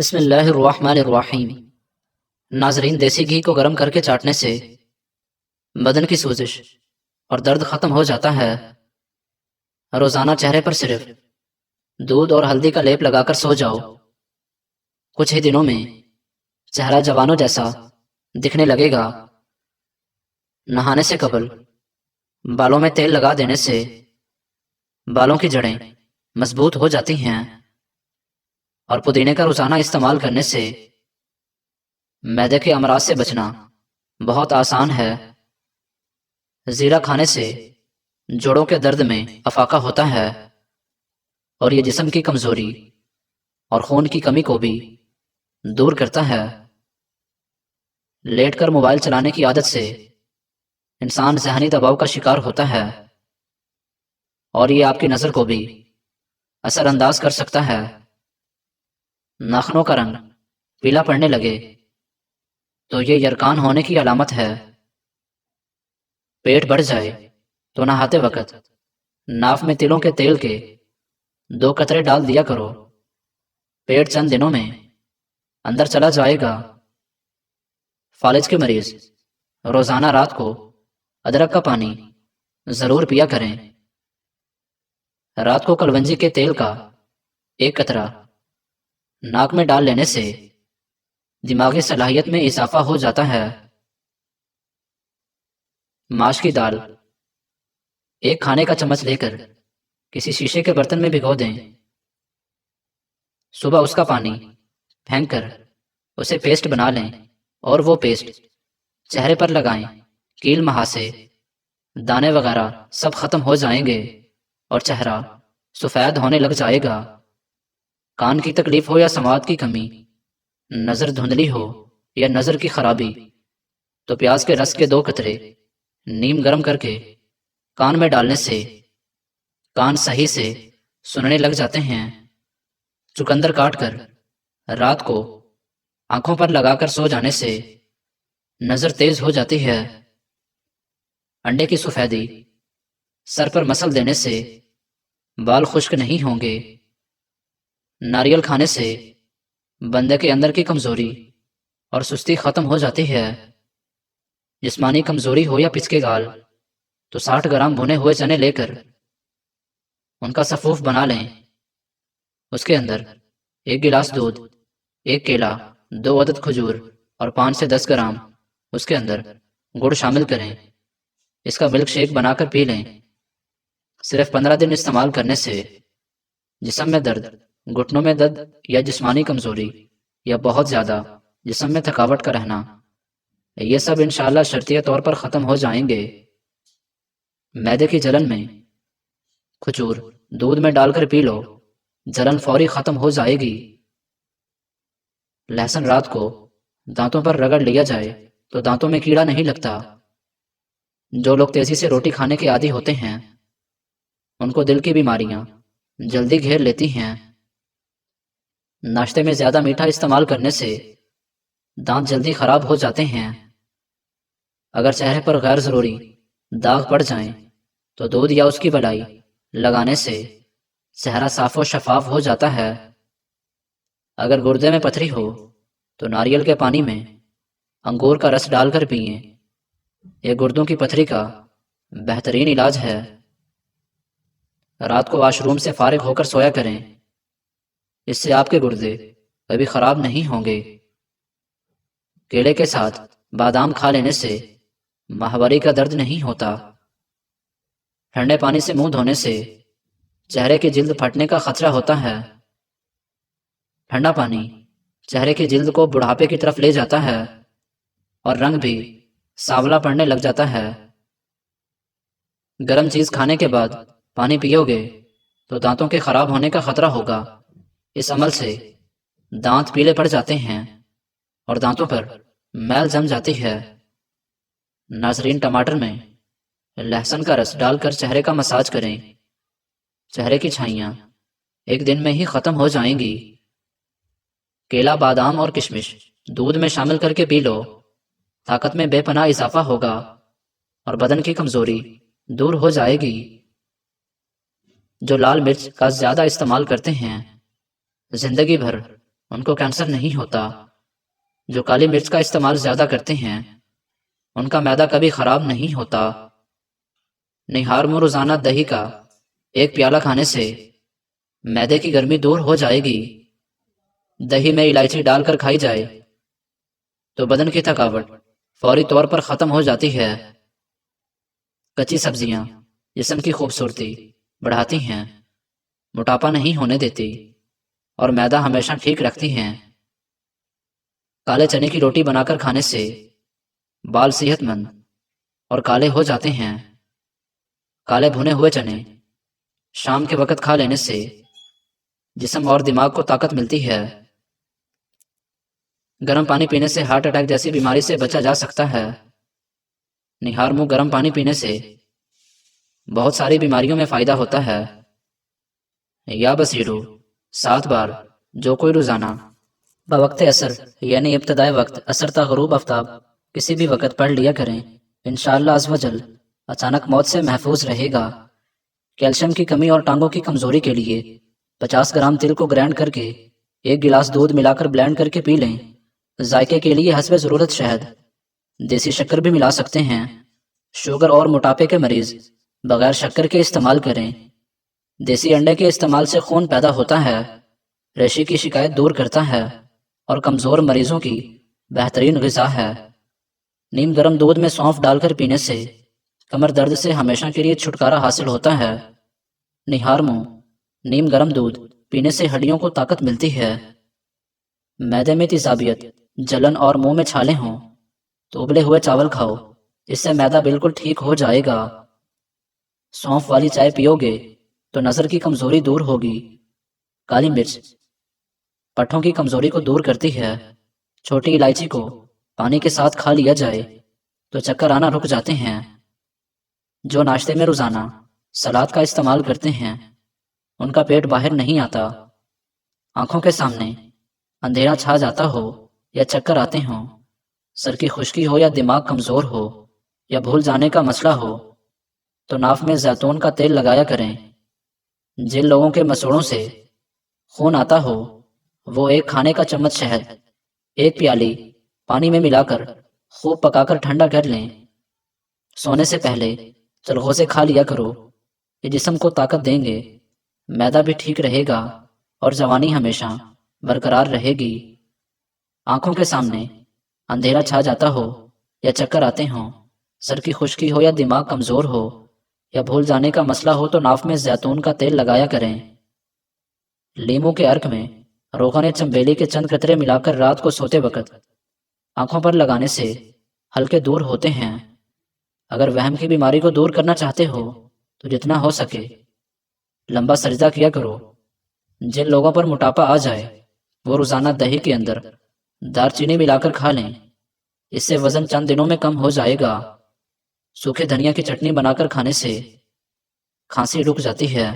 بسم اللہ الرحمن الرحیم۔ ناظرین، دیسی گھی کو گرم کر کے چاٹنے سے بدن کی سوزش اور درد ختم ہو جاتا ہے۔ روزانہ چہرے پر صرف دودھ اور ہلدی کا لیپ لگا کر سو جاؤ، کچھ ہی دنوں میں چہرہ جوانوں جیسا دکھنے لگے گا۔ نہانے سے قبل بالوں میں تیل لگا دینے سے بالوں کی جڑیں مضبوط ہو جاتی ہیں، اور پودینے کا روزانہ استعمال کرنے سے معدے کے امراض سے بچنا بہت آسان ہے۔ زیرہ کھانے سے جوڑوں کے درد میں افاقہ ہوتا ہے، اور یہ جسم کی کمزوری اور خون کی کمی کو بھی دور کرتا ہے۔ لیٹ کر موبائل چلانے کی عادت سے انسان ذہنی دباؤ کا شکار ہوتا ہے، اور یہ آپ کی نظر کو بھی اثر انداز کر سکتا ہے۔ ناخنوں کا رنگ پیلا پڑنے لگے تو یہ یرکان ہونے کی علامت ہے۔ پیٹ بڑھ جائے تو نہاتے وقت ناف میں تلوں کے تیل کے 2 قطرے ڈال دیا کرو، پیٹ چند دنوں میں اندر چلا جائے گا۔ فالج کے مریض روزانہ رات کو ادرک کا پانی ضرور پیا کریں۔ رات کو کلونجی کے تیل کا 1 قطرہ ناک میں ڈال لینے سے دماغی صلاحیت میں اضافہ ہو جاتا ہے۔ ماش کی دال 1 کھانے کا چمچ لے کر کسی شیشے کے برتن میں بھگو دیں۔ صبح اس کا پانی پھینک کر اسے پیسٹ بنا لیں، اور وہ پیسٹ چہرے پر لگائیں۔ کیل مہاسے، دانے وغیرہ سب ختم ہو جائیں گے اور چہرہ سفید ہونے لگ جائے گا۔ کان کی تکلیف ہو یا سماعت کی کمی، نظر دھندلی ہو یا نظر کی خرابی، تو پیاز کے رس کے 2 قطرے نیم گرم کر کے کان میں ڈالنے سے کان صحیح سے سننے لگ جاتے ہیں۔ چقندر کاٹ کر رات کو آنکھوں پر لگا کر سو جانے سے نظر تیز ہو جاتی ہے۔ انڈے کی سفیدی سر پر مسل دینے سے بال خشک نہیں ہوں گے۔ ناریل کھانے سے بندے کے اندر کی کمزوری اور سستی ختم ہو جاتی ہے۔ جسمانی کمزوری ہو یا پچکے گال تو 60 گرام بھنے ہوئے چنے لے کر ان کا سفوف بنا لیں۔ اس کے اندر 1 گلاس دودھ، 1 کیلا، 2 عدد کھجور اور 5 سے 10 گرام اس کے اندر گڑ شامل کریں۔ اس کا ملک شیک بنا کر پی لیں۔ صرف 15 دن استعمال کرنے سے جسم میں درد، گھٹنوں میں درد یا جسمانی کمزوری یا بہت زیادہ جسم میں تھکاوٹ کا رہنا، یہ سب انشاءاللہ شرطیہ طور پر ختم ہو جائیں گے۔ معدے کی جلن میں کھجور دودھ میں ڈال کر پی لو، جلن فوری ختم ہو جائے گی۔ لہسن رات کو دانتوں پر رگڑ لیا جائے تو دانتوں میں کیڑا نہیں لگتا۔ جو لوگ تیزی سے روٹی کھانے کے عادی ہوتے ہیں ان کو دل کی بیماریاں جلدی گھیر لیتی ہیں۔ ناشتے میں زیادہ میٹھا استعمال کرنے سے دانت جلدی خراب ہو جاتے ہیں۔ اگر چہرے پر غیر ضروری داغ پڑ جائیں تو دودھ یا اس کی بلائی لگانے سے چہرہ صاف و شفاف ہو جاتا ہے۔ اگر گردے میں پتھری ہو تو ناریل کے پانی میں انگور کا رس ڈال کر پئیں، یہ گردوں کی پتھری کا بہترین علاج ہے۔ رات کو واش روم سے فارغ ہو کر سویا کریں، اس سے آپ کے گردے کبھی خراب نہیں ہوں گے۔ کیلے کے ساتھ بادام کھا لینے سے ماہواری کا درد نہیں ہوتا۔ ٹھنڈے پانی سے منہ دھونے سے چہرے کی جلد پھٹنے کا خطرہ ہوتا ہے۔ ٹھنڈا پانی چہرے کی جلد کو بڑھاپے کی طرف لے جاتا ہے اور رنگ بھی سانولا پڑنے لگ جاتا ہے۔ گرم چیز کھانے کے بعد پانی پیو گے تو دانتوں کے خراب ہونے کا خطرہ ہوگا۔ اس عمل سے دانت پیلے پڑ جاتے ہیں اور دانتوں پر میل جم جاتی ہے۔ ناظرین، ٹماٹر میں لہسن کا رس ڈال کر چہرے کا مساج کریں، چہرے کی چھائیاں 1 دن میں ہی ختم ہو جائیں گی۔ کیلا، بادام اور کشمش دودھ میں شامل کر کے پی لو، طاقت میں بے پناہ اضافہ ہوگا اور بدن کی کمزوری دور ہو جائے گی۔ جو لال مرچ کا زیادہ استعمال کرتے ہیں زندگی بھر ان کو کینسر نہیں ہوتا۔ جو کالی مرچ کا استعمال زیادہ کرتے ہیں ان کا معدہ کبھی خراب نہیں ہوتا۔ نہار منہ روزانہ دہی کا 1 پیالہ کھانے سے معدے کی گرمی دور ہو جائے گی۔ دہی میں الائچی ڈال کر کھائی جائے تو بدن کی تھکاوٹ فوری طور پر ختم ہو جاتی ہے۔ کچی سبزیاں جسم کی خوبصورتی بڑھاتی ہیں، موٹاپا نہیں ہونے دیتی اور معدہ ہمیشہ ٹھیک رکھتی ہیں۔ کالے چنے کی روٹی بنا کر کھانے سے بال صحت مند اور کالے ہو جاتے ہیں۔ کالے بھنے ہوئے چنے شام کے وقت کھا لینے سے جسم اور دماغ کو طاقت ملتی ہے۔ گرم پانی پینے سے ہارٹ اٹیک جیسی بیماری سے بچا جا سکتا ہے۔ نہار منہ گرم پانی پینے سے بہت ساری بیماریوں میں فائدہ ہوتا ہے۔ یا بصیرو 7 بار جو کوئی روزانہ بوقت عصر یعنی ابتدائے وقت عصر تا غروب آفتاب کسی بھی وقت پڑھ لیا کریں، انشاءاللہ عز و جل اچانک موت سے محفوظ رہے گا۔ کیلشیم کی کمی اور ٹانگوں کی کمزوری کے لیے 50 گرام تل کو گرائنڈ کر کے 1 گلاس دودھ ملا کر بلینڈ کر کے پی لیں۔ ذائقے کے لیے حسب ضرورت شہد، دیسی شکر بھی ملا سکتے ہیں۔ شوگر اور موٹاپے کے مریض بغیر شکر کے استعمال کریں۔ دیسی انڈے کے استعمال سے خون پیدا ہوتا ہے، ریشے کی شکایت دور کرتا ہے اور کمزور مریضوں کی بہترین غذا ہے۔ نیم گرم دودھ میں سونف ڈال کر پینے سے کمر درد سے ہمیشہ کے لیے چھٹکارا حاصل ہوتا ہے۔ نہار منہ نیم گرم دودھ پینے سے ہڈیوں کو طاقت ملتی ہے۔ معدے میں تیزابیت، جلن اور منہ میں چھالے ہوں تو ابلے ہوئے چاول کھاؤ، اس سے معدہ بالکل ٹھیک ہو جائے گا۔ سونف والی چائے پیو گے تو نظر کی کمزوری دور ہوگی۔ کالی مرچ پٹھوں کی کمزوری کو دور کرتی ہے۔ چھوٹی الائچی کو پانی کے ساتھ کھا لیا جائے تو چکر آنا رک جاتے ہیں۔ جو ناشتے میں روزانہ سلاد کا استعمال کرتے ہیں ان کا پیٹ باہر نہیں آتا۔ آنکھوں کے سامنے اندھیرا چھا جاتا ہو یا چکر آتے ہوں، سر کی خشکی ہو یا دماغ کمزور ہو یا بھول جانے کا مسئلہ ہو تو ناف میں زیتون کا تیل لگایا کریں۔ جن لوگوں کے مسوڑوں سے خون آتا ہو وہ 1 کھانے کا چمچ شہد 1 پیالی پانی میں ملا کر خوب پکا کر ٹھنڈا کر لیں۔ سونے سے پہلے چلغوزے کھا لیا کرو، یہ جسم کو طاقت دیں گے، معدہ بھی ٹھیک رہے گا اور جوانی ہمیشہ برقرار رہے گی۔ آنکھوں کے سامنے اندھیرا چھا جاتا ہو یا چکر آتے ہوں، سر کی خشکی ہو یا دماغ کمزور ہو یا بھول جانے کا مسئلہ ہو تو ناف میں زیتون کا تیل لگایا کریں۔ لیموں کے عرق میں روغن چنبیلی کے چند قطرے ملا کر رات کو سوتے وقت آنکھوں پر لگانے سے ہلکے دور ہوتے ہیں۔ اگر وہم کی بیماری کو دور کرنا چاہتے ہو تو جتنا ہو سکے لمبا سجدہ کیا کرو۔ جن لوگوں پر موٹاپا آ جائے وہ روزانہ دہی کے اندر دار چینی ملا کر کھا لیں، اس سے وزن چند دنوں میں کم ہو جائے گا۔ سوکھے دھنیا کی چٹنی بنا کر کھانے سے کھانسی رک جاتی ہے۔